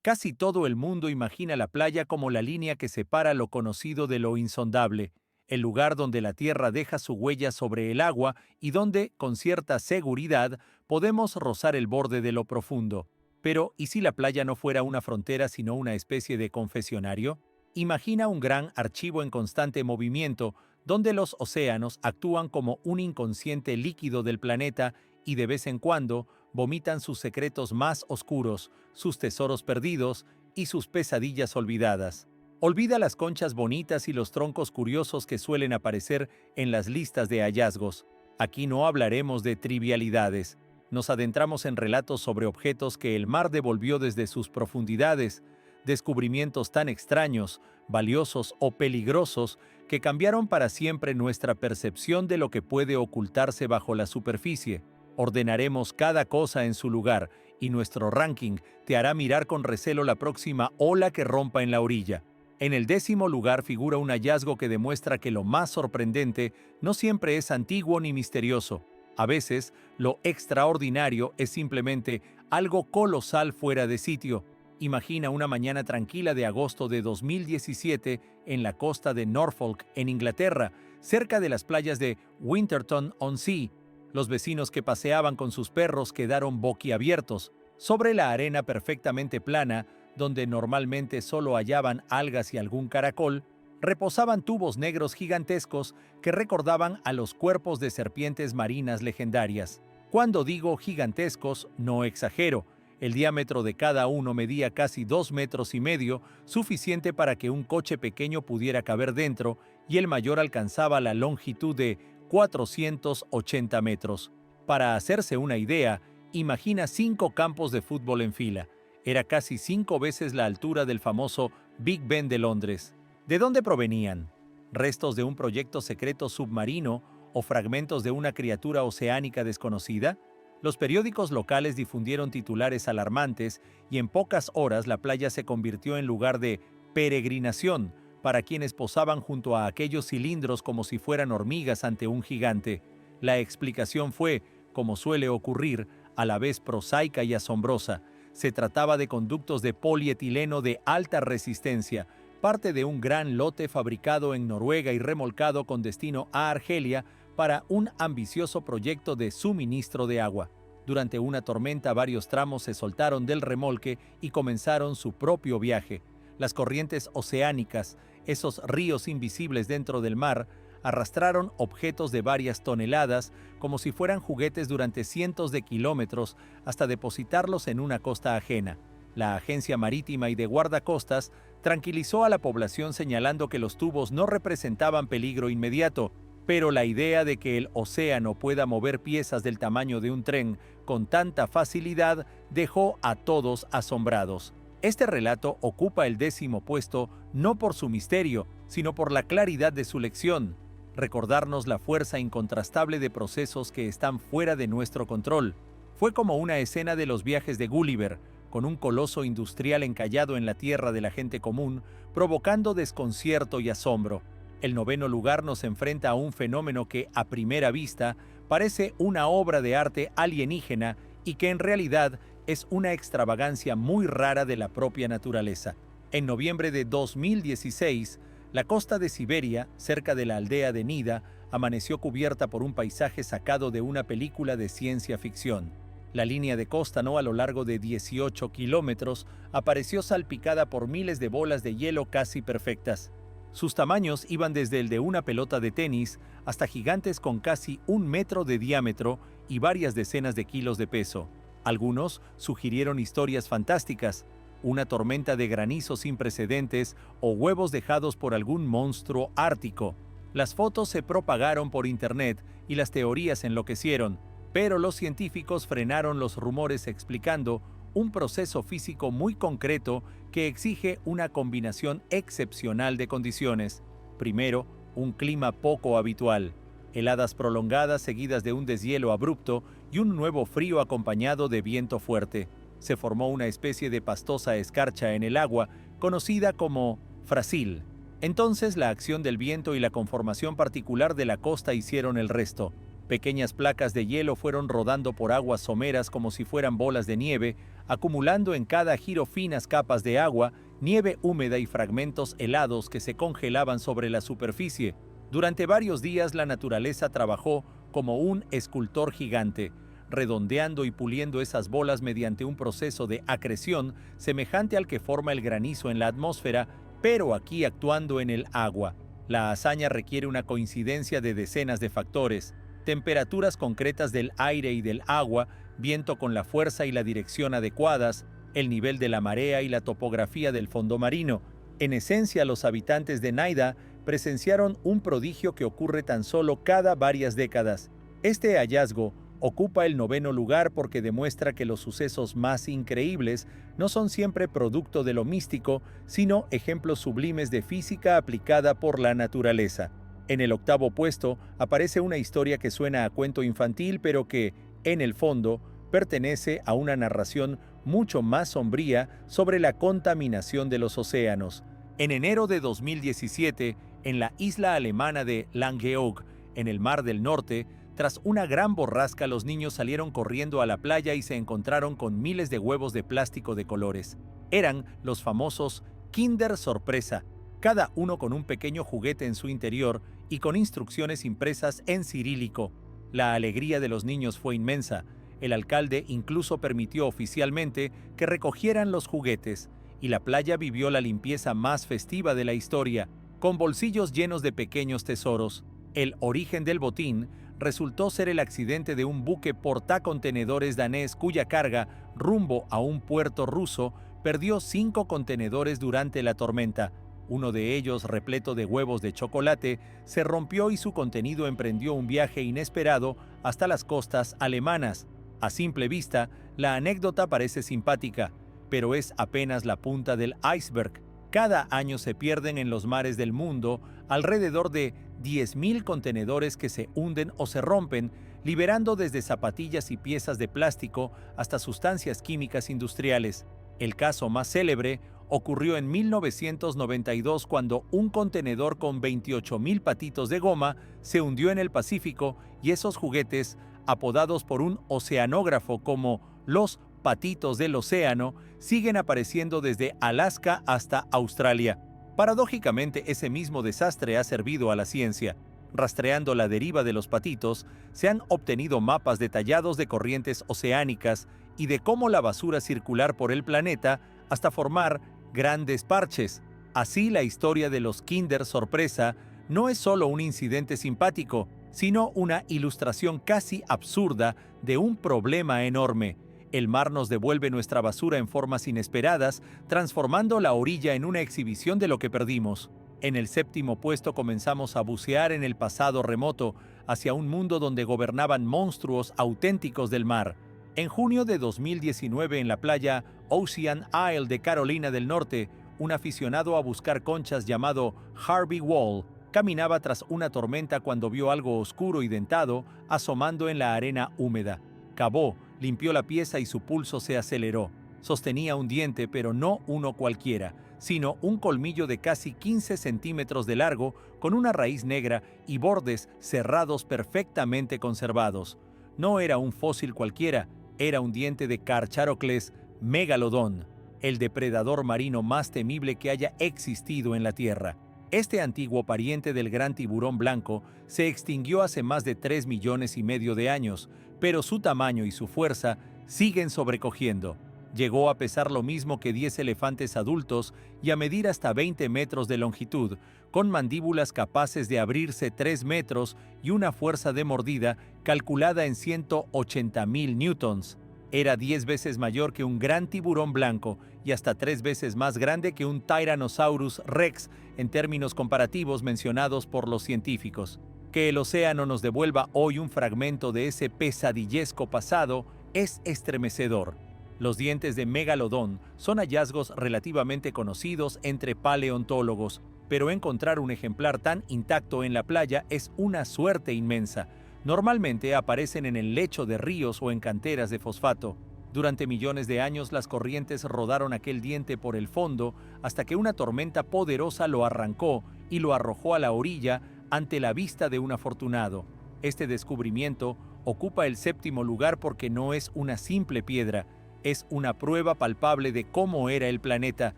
Casi todo el mundo imagina la playa como la línea que separa lo conocido de lo insondable, el lugar donde la tierra deja su huella sobre el agua y donde, con cierta seguridad, podemos rozar el borde de lo profundo. Pero, ¿y si la playa no fuera una frontera sino una especie de confesionario? Imagina un gran archivo en constante movimiento, donde los océanos actúan como un inconsciente líquido del planeta y de vez en cuando vomitan sus secretos más oscuros, sus tesoros perdidos y sus pesadillas olvidadas. Olvida las conchas bonitas y los troncos curiosos que suelen aparecer en las listas de hallazgos. Aquí no hablaremos de trivialidades. Nos adentramos en relatos sobre objetos que el mar devolvió desde sus profundidades, descubrimientos tan extraños, valiosos o peligrosos que cambiaron para siempre nuestra percepción de lo que puede ocultarse bajo la superficie. Ordenaremos cada cosa en su lugar y nuestro ranking te hará mirar con recelo la próxima ola que rompa en la orilla. En el 10º lugar figura un hallazgo que demuestra que lo más sorprendente no siempre es antiguo ni misterioso. A veces, lo extraordinario es simplemente algo colosal fuera de sitio. Imagina una mañana tranquila de agosto de 2017 en la costa de Norfolk, en Inglaterra, cerca de las playas de Winterton-on-Sea. Los vecinos que paseaban con sus perros quedaron boquiabiertos. Sobre la arena perfectamente plana, donde normalmente solo hallaban algas y algún caracol, reposaban tubos negros gigantescos que recordaban a los cuerpos de serpientes marinas legendarias. Cuando digo gigantescos, no exagero. El diámetro de cada uno medía casi 2,5 metros, suficiente para que un coche pequeño pudiera caber dentro, y el mayor alcanzaba la longitud de 480 metros. Para hacerse una idea, imagina 5 campos de fútbol en fila. Era casi 5 veces la altura del famoso Big Ben de Londres. ¿De dónde provenían? ¿Restos de un proyecto secreto submarino o fragmentos de una criatura oceánica desconocida? Los periódicos locales difundieron titulares alarmantes y en pocas horas la playa se convirtió en lugar de peregrinación para quienes posaban junto a aquellos cilindros como si fueran hormigas ante un gigante. La explicación fue, como suele ocurrir, a la vez prosaica y asombrosa. Se trataba de conductos de polietileno de alta resistencia, parte de un gran lote fabricado en Noruega y remolcado con destino a Argelia para un ambicioso proyecto de suministro de agua. Durante una tormenta, varios tramos se soltaron del remolque y comenzaron su propio viaje. Las corrientes oceánicas, esos ríos invisibles dentro del mar, arrastraron objetos de varias toneladas como si fueran juguetes durante cientos de kilómetros hasta depositarlos en una costa ajena. La Agencia Marítima y de Guardacostas tranquilizó a la población señalando que los tubos no representaban peligro inmediato, pero la idea de que el océano pueda mover piezas del tamaño de un tren con tanta facilidad dejó a todos asombrados. Este relato ocupa el 10º puesto no por su misterio, sino por la claridad de su lección. Recordarnos la fuerza incontrastable de procesos que están fuera de nuestro control. Fue como una escena de los viajes de Gulliver, con un coloso industrial encallado en la tierra de la gente común, provocando desconcierto y asombro. El 9º lugar nos enfrenta a un fenómeno que, a primera vista, parece una obra de arte alienígena y que en realidad es una extravagancia muy rara de la propia naturaleza. En noviembre de 2016, la costa de Siberia, cerca de la aldea de Nida, amaneció cubierta por un paisaje sacado de una película de ciencia ficción. La línea de costa, a lo largo de 18 kilómetros, apareció salpicada por miles de bolas de hielo casi perfectas. Sus tamaños iban desde el de una pelota de tenis hasta gigantes con casi 1 metro de diámetro y varias decenas de kilos de peso. Algunos sugirieron historias fantásticas, una tormenta de granizo sin precedentes o huevos dejados por algún monstruo ártico. Las fotos se propagaron por internet y las teorías enloquecieron, pero los científicos frenaron los rumores explicando un proceso físico muy concreto que exige una combinación excepcional de condiciones. Primero, un clima poco habitual, heladas prolongadas seguidas de un deshielo abrupto y un nuevo frío acompañado de viento fuerte. Se formó una especie de pastosa escarcha en el agua, conocida como frasil. Entonces la acción del viento y la conformación particular de la costa hicieron el resto. Pequeñas placas de hielo fueron rodando por aguas someras como si fueran bolas de nieve, acumulando en cada giro finas capas de agua, nieve húmeda y fragmentos helados que se congelaban sobre la superficie. Durante varios días la naturaleza trabajó como un escultor gigante, redondeando y puliendo esas bolas mediante un proceso de acreción semejante al que forma el granizo en la atmósfera, pero aquí actuando en el agua. La hazaña requiere una coincidencia de decenas de factores: temperaturas concretas del aire y del agua, viento con la fuerza y la dirección adecuadas, el nivel de la marea y la topografía del fondo marino. En esencia, los habitantes de Naida presenciaron un prodigio que ocurre tan solo cada varias décadas. Este hallazgo ocupa el 9º lugar porque demuestra que los sucesos más increíbles no son siempre producto de lo místico, sino ejemplos sublimes de física aplicada por la naturaleza. En el 8º puesto aparece una historia que suena a cuento infantil, pero que, en el fondo, pertenece a una narración mucho más sombría sobre la contaminación de los océanos. En enero de 2017, en la isla alemana de Langeoog, en el Mar del Norte, tras una gran borrasca, los niños salieron corriendo a la playa y se encontraron con miles de huevos de plástico de colores. Eran los famosos Kinder Sorpresa, cada uno con un pequeño juguete en su interior y con instrucciones impresas en cirílico. La alegría de los niños fue inmensa. El alcalde incluso permitió oficialmente que recogieran los juguetes, y la playa vivió la limpieza más festiva de la historia, con bolsillos llenos de pequeños tesoros. El origen del botín resultó ser el accidente de un buque portacontenedores danés cuya carga, rumbo a un puerto ruso, perdió 5 contenedores durante la tormenta. Uno de ellos, repleto de huevos de chocolate, se rompió y su contenido emprendió un viaje inesperado hasta las costas alemanas. A simple vista, la anécdota parece simpática, pero es apenas la punta del iceberg. Cada año se pierden en los mares del mundo alrededor de 10.000 contenedores que se hunden o se rompen, liberando desde zapatillas y piezas de plástico hasta sustancias químicas industriales. El caso más célebre ocurrió en 1992 cuando un contenedor con 28.000 patitos de goma se hundió en el Pacífico, y esos juguetes, apodados por un oceanógrafo como los patitos del océano, siguen apareciendo desde Alaska hasta Australia. Paradójicamente, ese mismo desastre ha servido a la ciencia. Rastreando la deriva de los patitos, se han obtenido mapas detallados de corrientes oceánicas y de cómo la basura circular por el planeta hasta formar grandes parches. Así, la historia de los Kinder Sorpresa no es solo un incidente simpático, sino una ilustración casi absurda de un problema enorme. El mar nos devuelve nuestra basura en formas inesperadas, transformando la orilla en una exhibición de lo que perdimos. En el 7º puesto comenzamos a bucear en el pasado remoto, hacia un mundo donde gobernaban monstruos auténticos del mar. En junio de 2019, en la playa Ocean Isle de Carolina del Norte, un aficionado a buscar conchas llamado Harvey Wall caminaba tras una tormenta cuando vio algo oscuro y dentado asomando en la arena húmeda. Cavó, limpió la pieza y su pulso se aceleró. Sostenía un diente, pero no uno cualquiera, sino un colmillo de casi 15 centímetros de largo, con una raíz negra y bordes cerrados perfectamente conservados. No era un fósil cualquiera, era un diente de Carcharodon megalodon, el depredador marino más temible que haya existido en la Tierra. Este antiguo pariente del gran tiburón blanco se extinguió hace más de 3,5 millones de años, pero su tamaño y su fuerza siguen sobrecogiendo. Llegó a pesar lo mismo que 10 elefantes adultos y a medir hasta 20 metros de longitud, con mandíbulas capaces de abrirse 3 metros y una fuerza de mordida calculada en 180.000 newtons. Era 10 veces mayor que un gran tiburón blanco y hasta 3 veces más grande que un Tyrannosaurus Rex en términos comparativos mencionados por los científicos. Que el océano nos devuelva hoy un fragmento de ese pesadillesco pasado es estremecedor. Los dientes de Megalodon son hallazgos relativamente conocidos entre paleontólogos, pero encontrar un ejemplar tan intacto en la playa es una suerte inmensa. Normalmente aparecen en el lecho de ríos o en canteras de fosfato. Durante millones de años las corrientes rodaron aquel diente por el fondo hasta que una tormenta poderosa lo arrancó y lo arrojó a la orilla ante la vista de un afortunado. Este descubrimiento ocupa el séptimo lugar porque no es una simple piedra, es una prueba palpable de cómo era el planeta,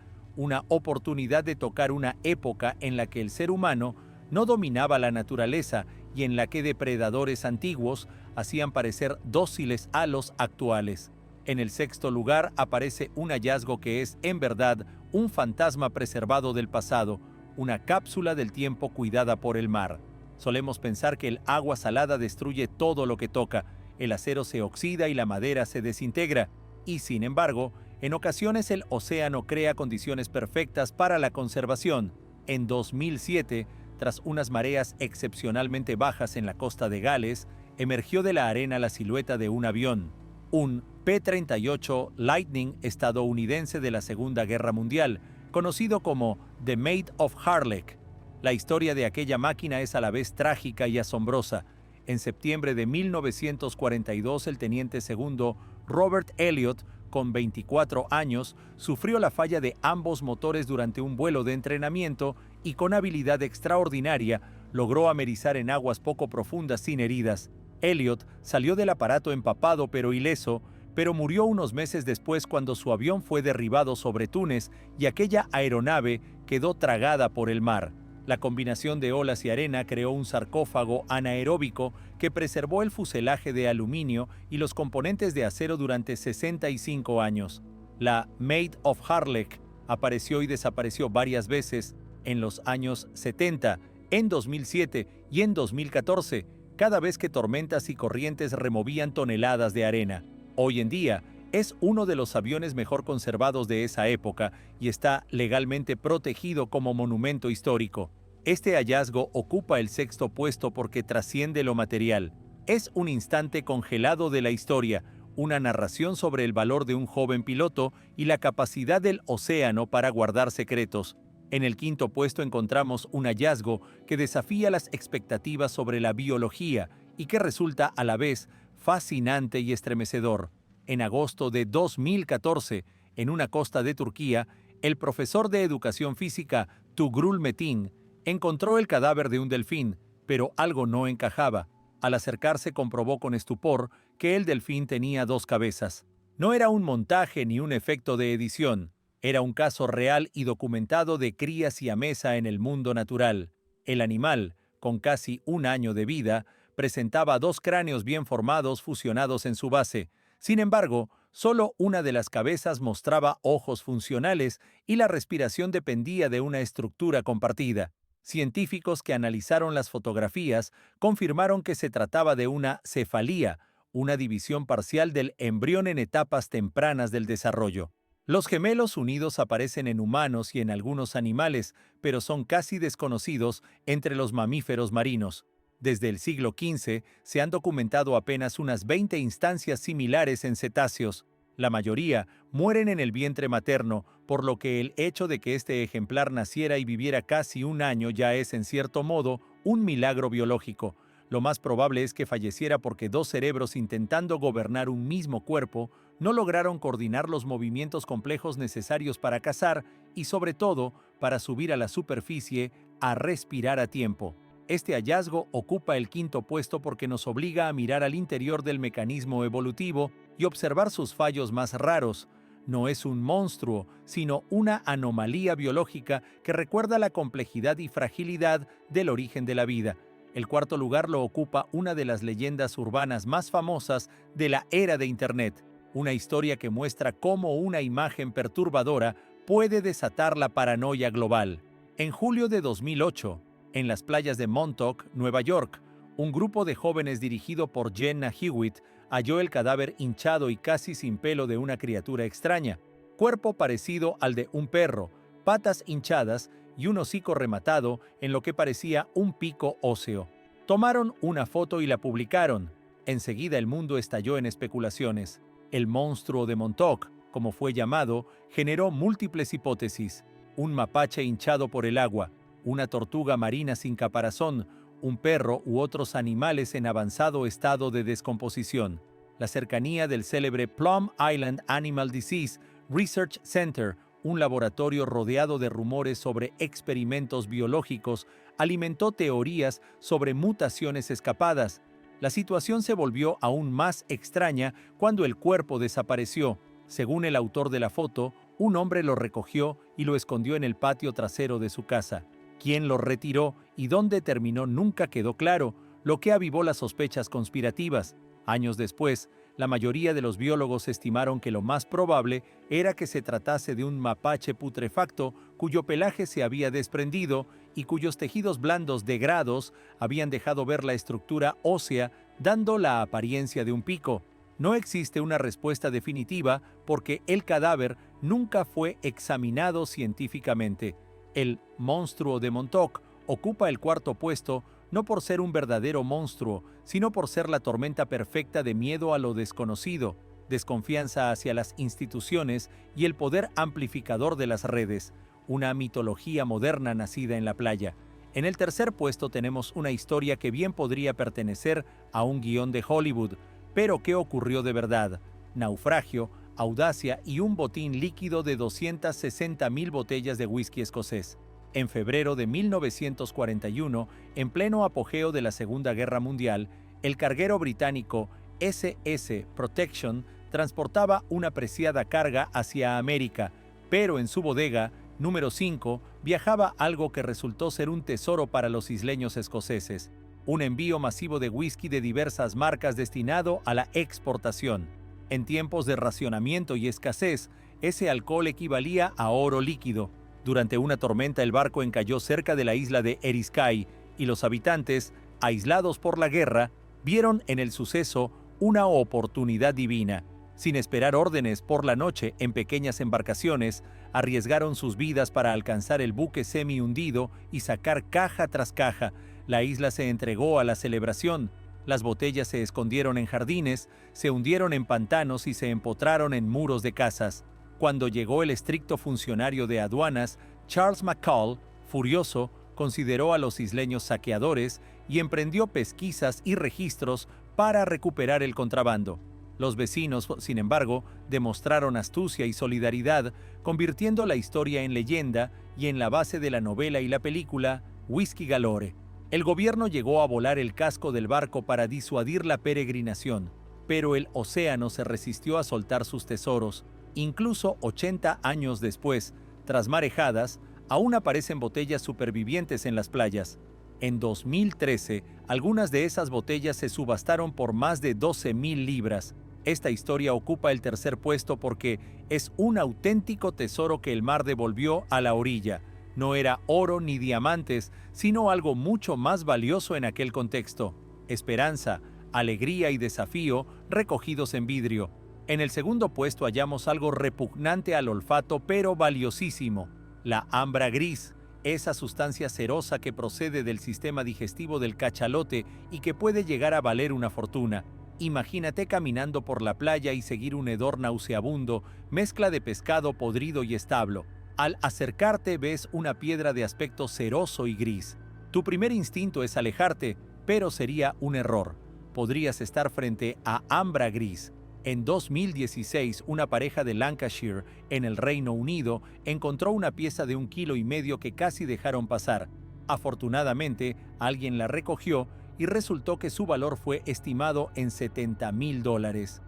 una oportunidad de tocar una época en la que el ser humano no dominaba la naturaleza y en la que depredadores antiguos hacían parecer dóciles a los actuales. En el sexto lugar aparece un hallazgo que es, en verdad, un fantasma preservado del pasado, una cápsula del tiempo cuidada por el mar. Solemos pensar que el agua salada destruye todo lo que toca, el acero se oxida y la madera se desintegra, y sin embargo, en ocasiones el océano crea condiciones perfectas para la conservación. En 2007, tras unas mareas excepcionalmente bajas en la costa de Gales, emergió de la arena la silueta de un avión, un P-38 Lightning estadounidense de la Segunda Guerra Mundial, conocido como The Maid of Harlech. La historia de aquella máquina es a la vez trágica y asombrosa. En septiembre de 1942, el teniente segundo Robert Elliott, con 24 años, sufrió la falla de ambos motores durante un vuelo de entrenamiento y con habilidad extraordinaria logró amerizar en aguas poco profundas sin heridas. Elliott salió del aparato empapado pero ileso, pero murió unos meses después cuando su avión fue derribado sobre Túnez y aquella aeronave quedó tragada por el mar. La combinación de olas y arena creó un sarcófago anaeróbico que preservó el fuselaje de aluminio y los componentes de acero durante 65 años. La Maid of Harlech apareció y desapareció varias veces en los años 70, en 2007 y en 2014, cada vez que tormentas y corrientes removían toneladas de arena. Hoy en día, es uno de los aviones mejor conservados de esa época y está legalmente protegido como monumento histórico. Este hallazgo ocupa el sexto puesto porque trasciende lo material. Es un instante congelado de la historia, una narración sobre el valor de un joven piloto y la capacidad del océano para guardar secretos. En el quinto puesto encontramos un hallazgo que desafía las expectativas sobre la biología y que resulta a la vez fascinante y estremecedor. En agosto de 2014, en una costa de Turquía, el profesor de educación física Tugrul Metin encontró el cadáver de un delfín, pero algo no encajaba. Al acercarse comprobó con estupor que el delfín tenía dos cabezas. No era un montaje ni un efecto de edición, era un caso real y documentado de cría siamesa en el mundo natural. El animal, con casi un año de vida, presentaba dos cráneos bien formados fusionados en su base. Sin embargo, solo una de las cabezas mostraba ojos funcionales y la respiración dependía de una estructura compartida. Científicos que analizaron las fotografías confirmaron que se trataba de una cefalía, una división parcial del embrión en etapas tempranas del desarrollo. Los gemelos unidos aparecen en humanos y en algunos animales, pero son casi desconocidos entre los mamíferos marinos. Desde el siglo XV se han documentado apenas unas 20 instancias similares en cetáceos. La mayoría mueren en el vientre materno, por lo que el hecho de que este ejemplar naciera y viviera casi un año ya es, en cierto modo, un milagro biológico. Lo más probable es que falleciera porque dos cerebros intentando gobernar un mismo cuerpo no lograron coordinar los movimientos complejos necesarios para cazar y, sobre todo, para subir a la superficie a respirar a tiempo. Este hallazgo ocupa el quinto puesto porque nos obliga a mirar al interior del mecanismo evolutivo y observar sus fallos más raros. No es un monstruo, sino una anomalía biológica que recuerda la complejidad y fragilidad del origen de la vida. El cuarto lugar lo ocupa una de las leyendas urbanas más famosas de la era de Internet, una historia que muestra cómo una imagen perturbadora puede desatar la paranoia global. En julio de 2008, en las playas de Montauk, Nueva York, un grupo de jóvenes dirigido por Jenna Hewitt halló el cadáver hinchado y casi sin pelo de una criatura extraña, cuerpo parecido al de un perro, patas hinchadas y un hocico rematado en lo que parecía un pico óseo. Tomaron una foto y la publicaron. Enseguida el mundo estalló en especulaciones. El monstruo de Montauk, como fue llamado, generó múltiples hipótesis. Un mapache hinchado por el agua, una tortuga marina sin caparazón, un perro u otros animales en avanzado estado de descomposición. La cercanía del célebre Plum Island Animal Disease Research Center, un laboratorio rodeado de rumores sobre experimentos biológicos, alimentó teorías sobre mutaciones escapadas, La situación se volvió aún más extraña cuando el cuerpo desapareció. Según el autor de la foto, un hombre lo recogió y lo escondió en el patio trasero de su casa. Quién lo retiró y dónde terminó nunca quedó claro, lo que avivó las sospechas conspirativas. Años después, la mayoría de los biólogos estimaron que lo más probable era que se tratase de un mapache putrefacto cuyo pelaje se había desprendido y cuyos tejidos blandos degrados habían dejado ver la estructura ósea, dando la apariencia de un pico. No existe una respuesta definitiva porque el cadáver nunca fue examinado científicamente. El monstruo de Montauk ocupa el cuarto puesto no por ser un verdadero monstruo, sino por ser la tormenta perfecta de miedo a lo desconocido, desconfianza hacia las instituciones y el poder amplificador de las redes, una mitología moderna nacida en la playa. En el tercer puesto tenemos una historia que bien podría pertenecer a un guión de Hollywood, pero ¿qué ocurrió de verdad? Naufragio, audacia y un botín líquido de 260,000 botellas de whisky escocés. En febrero de 1941, en pleno apogeo de la Segunda Guerra Mundial, el carguero británico SS Protection transportaba una preciada carga hacia América, pero en su bodega, número 5, viajaba algo que resultó ser un tesoro para los isleños escoceses, un envío masivo de whisky de diversas marcas destinado a la exportación. En tiempos de racionamiento y escasez, ese alcohol equivalía a oro líquido. Durante una tormenta el barco encalló cerca de la isla de Eriskay y los habitantes, aislados por la guerra, vieron en el suceso una oportunidad divina. Sin esperar órdenes por la noche en pequeñas embarcaciones, arriesgaron sus vidas para alcanzar el buque semi-hundido y sacar caja tras caja. La isla se entregó a la celebración. Las botellas se escondieron en jardines, se hundieron en pantanos y se empotraron en muros de casas. Cuando llegó el estricto funcionario de aduanas, Charles McCall, furioso, consideró a los isleños saqueadores y emprendió pesquisas y registros para recuperar el contrabando. Los vecinos, sin embargo, demostraron astucia y solidaridad, convirtiendo la historia en leyenda y en la base de la novela y la película Whisky Galore. El gobierno llegó a volar el casco del barco para disuadir la peregrinación, pero el océano se resistió a soltar sus tesoros. Incluso 80 años después, tras marejadas, aún aparecen botellas supervivientes en las playas. En 2013, algunas de esas botellas se subastaron por más de 12,000 libras. Esta historia ocupa el tercer puesto porque es un auténtico tesoro que el mar devolvió a la orilla. No era oro ni diamantes, sino algo mucho más valioso en aquel contexto: esperanza, alegría y desafío recogidos en vidrio. En el segundo puesto hallamos algo repugnante al olfato pero valiosísimo: la ambra gris, esa sustancia cerosa que procede del sistema digestivo del cachalote y que puede llegar a valer una fortuna. Imagínate caminando por la playa y seguir un hedor nauseabundo, mezcla de pescado podrido y establo. Al acercarte ves una piedra de aspecto ceroso y gris. Tu primer instinto es alejarte, pero sería un error. Podrías estar frente a ambra gris. En 2016, una pareja de Lancashire, en el Reino Unido, encontró una pieza de 1,5 kilos que casi dejaron pasar. Afortunadamente, alguien la recogió y resultó que su valor fue estimado en $70,000.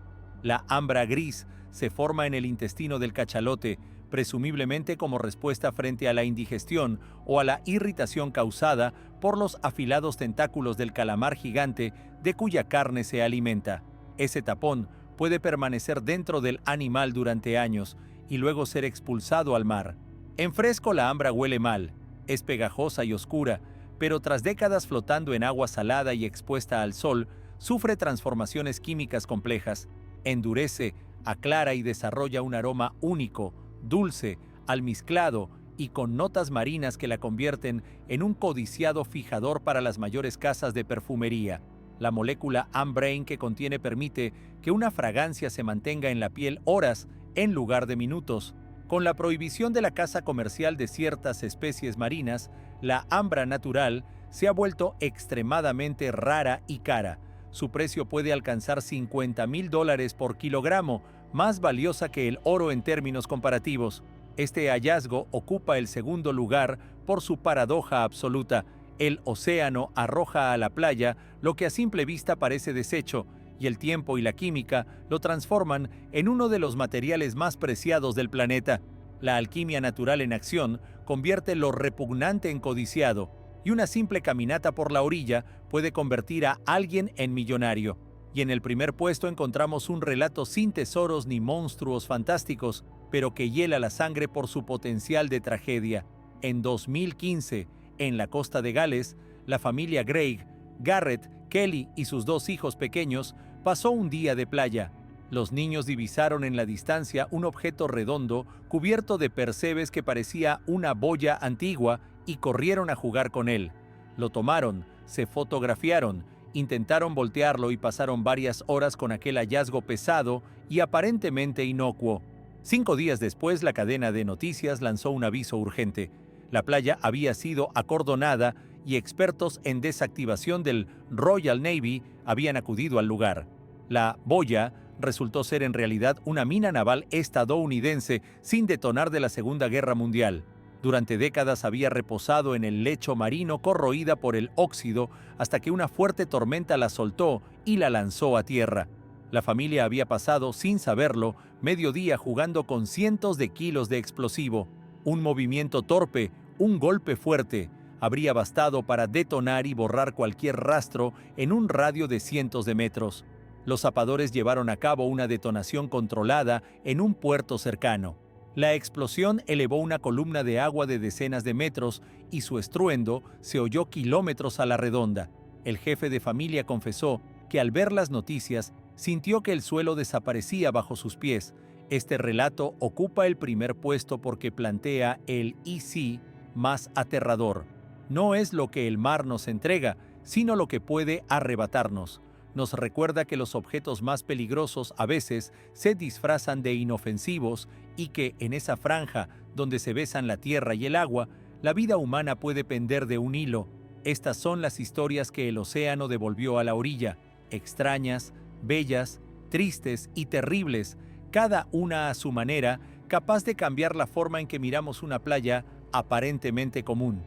La ambra gris se forma en el intestino del cachalote, presumiblemente como respuesta frente a la indigestión o a la irritación causada por los afilados tentáculos del calamar gigante de cuya carne se alimenta. Ese tapón puede permanecer dentro del animal durante años y luego ser expulsado al mar. En fresco la ambra huele mal, es pegajosa y oscura, pero tras décadas flotando en agua salada y expuesta al sol, sufre transformaciones químicas complejas, endurece, aclara y desarrolla un aroma único, dulce, almizclado y con notas marinas que la convierten en un codiciado fijador para las mayores casas de perfumería. La molécula ambrain que contiene permite que una fragancia se mantenga en la piel horas en lugar de minutos. Con la prohibición de la caza comercial de ciertas especies marinas, la ambra natural se ha vuelto extremadamente rara y cara. Su precio puede alcanzar $50,000 por kilogramo, más valiosa que el oro en términos comparativos. Este hallazgo ocupa el segundo lugar por su paradoja absoluta. El océano arroja a la playa lo que a simple vista parece desecho, y el tiempo y la química lo transforman en uno de los materiales más preciados del planeta. La alquimia natural en acción convierte lo repugnante en codiciado, y una simple caminata por la orilla puede convertir a alguien en millonario. Y en el primer puesto encontramos un relato sin tesoros ni monstruos fantásticos, pero que hiela la sangre por su potencial de tragedia. En 2015, en la costa de Gales, la familia Greig, Garrett, Kelly y sus 2 hijos pequeños pasó un día de playa. Los niños divisaron en la distancia un objeto redondo cubierto de percebes que parecía una boya antigua y corrieron a jugar con él. Lo tomaron, se fotografiaron, intentaron voltearlo y pasaron varias horas con aquel hallazgo pesado y aparentemente inocuo. 5 días después, la cadena de noticias lanzó un aviso urgente. La playa había sido acordonada y expertos en desactivación del Royal Navy habían acudido al lugar. La boya resultó ser en realidad una mina naval estadounidense sin detonar de la Segunda Guerra Mundial. Durante décadas había reposado en el lecho marino corroída por el óxido hasta que una fuerte tormenta la soltó y la lanzó a tierra. La familia había pasado, sin saberlo, medio día jugando con cientos de kilos de explosivo. Un movimiento torpe, un golpe fuerte, habría bastado para detonar y borrar cualquier rastro en un radio de cientos de metros. Los zapadores llevaron a cabo una detonación controlada en un puerto cercano. La explosión elevó una columna de agua de decenas de metros y su estruendo se oyó kilómetros a la redonda. El jefe de familia confesó que al ver las noticias sintió que el suelo desaparecía bajo sus pies. Este relato ocupa el primer puesto porque plantea el y sí más aterrador. No es lo que el mar nos entrega, sino lo que puede arrebatarnos. Nos recuerda que los objetos más peligrosos a veces se disfrazan de inofensivos y que en esa franja donde se besan la tierra y el agua, la vida humana puede pender de un hilo. Estas son las historias que el océano devolvió a la orilla, extrañas, bellas, tristes y terribles, cada una a su manera, capaz de cambiar la forma en que miramos una playa aparentemente común.